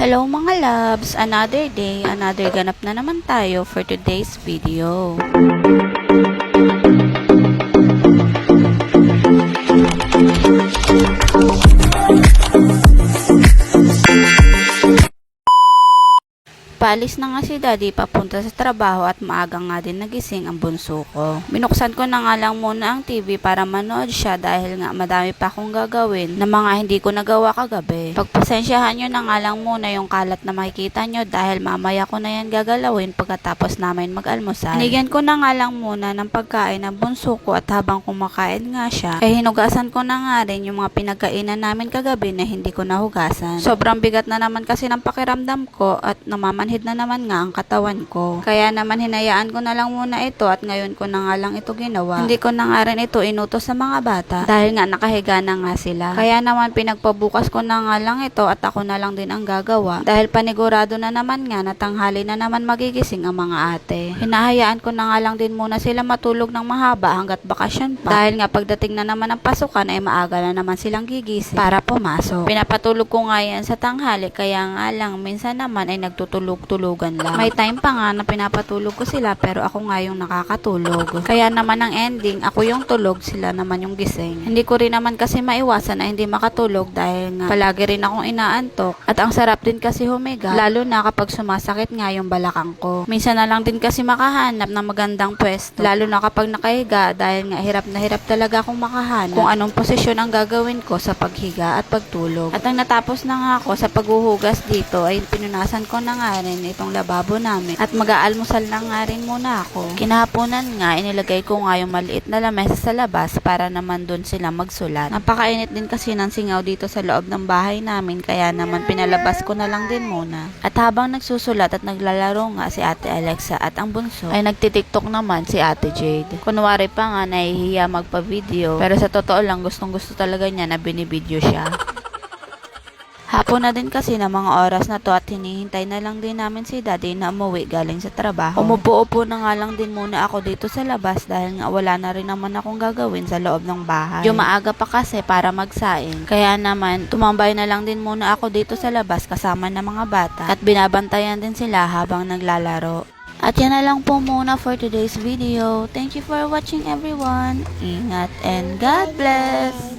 Hello mga loves! Another day, another ganap na naman tayo for today's video. Paalis na nga si Daddy papunta sa trabaho at maaga nga din nagising ang bunso ko. Binuksan ko na nga lang muna ang TV para manood siya dahil nga madami pa akong gagawin na mga hindi ko nagawa kagabi. Pagpasensyahan nyo na nga lang muna yung kalat na makikita nyo dahil mamaya ko na yan gagalawin pagkatapos namin mag-almusal. Binigyan ko na nga lang muna ng pagkain ng bunso ko at habang kumakain nga siya, ay hinugasan ko na nga rin yung mga pinagkainan namin kagabi na hindi ko nahugasan. Sobrang bigat na naman kasi ng pakiramdam ko at namamanhid na naman nga ang katawan ko. Kaya naman hinayaan ko na lang muna ito at ngayon ko na nga lang ito ginawa. Hindi ko na nga rin ito inutos sa mga bata dahil nga nakahiga na nga sila. Kaya naman pinagpabukas ko na nga lang ito at ako na lang din ang gagawa dahil panigurado na naman nga na tanghali na naman magigising ang mga ate. Hinahayaan ko na nga lang din muna sila matulog ng mahaba hanggat bakasyon pa dahil nga pagdating na naman ng pasukan ay maaga na naman silang gigising para pumasok. Pinapatulog ko nga yan sa tanghali kaya nga lang minsan naman ay nagtutulog-tulugan lang. May time pa nga na pinapatulog ko sila pero ako nga yung nakakatulog. Kaya naman ang ending, ako yung tulog, sila naman yung gising. Hindi ko rin naman kasi maiwasan na hindi makatulog dahil nga palagi rin akong inaantok at ang sarap din kasi humiga lalo na kapag sumasakit nga yung balakang ko. Minsan na lang din kasi makahanap ng magandang pwesto lalo na kapag nakahiga dahil nga hirap na hirap talaga akong makahanap kung anong posisyon ang gagawin ko sa paghiga at pagtulog. At ang natapos na nga ako sa paghuhugas dito ay pinunasan ko na nga rin itong lababo namin at mag-aalmusal na nga rin muna ako. Kinahaponan nga inilagay ko nga yung maliit na lamesa sa labas para naman doon sila magsulat. Napakainit din kasi ng singaw dito sa loob ng bahay namin kaya naman pinalabas ko na lang din muna. At habang nagsusulat at naglalaro nga si Ate Alexa at ang bunso ay nagtitiktok naman si Ate Jade. Kunwari pa nga nahihiya magpa-video pero sa totoo lang gustong gusto talaga niya na binibideo siya. Hapon na din kasi na mga oras na to at hinihintay na lang din namin si Daddy na umuwi galing sa trabaho. Umupo-upo na nga lang din muna ako dito sa labas dahil nga wala na rin naman akong gagawin sa loob ng bahay. Yung maaga pa kasi para magsaing. Kaya naman tumambay na lang din muna ako dito sa labas kasama ng mga bata at binabantayan din sila habang naglalaro. At yan na lang po muna for today's video. Thank you for watching everyone. Ingat and God bless!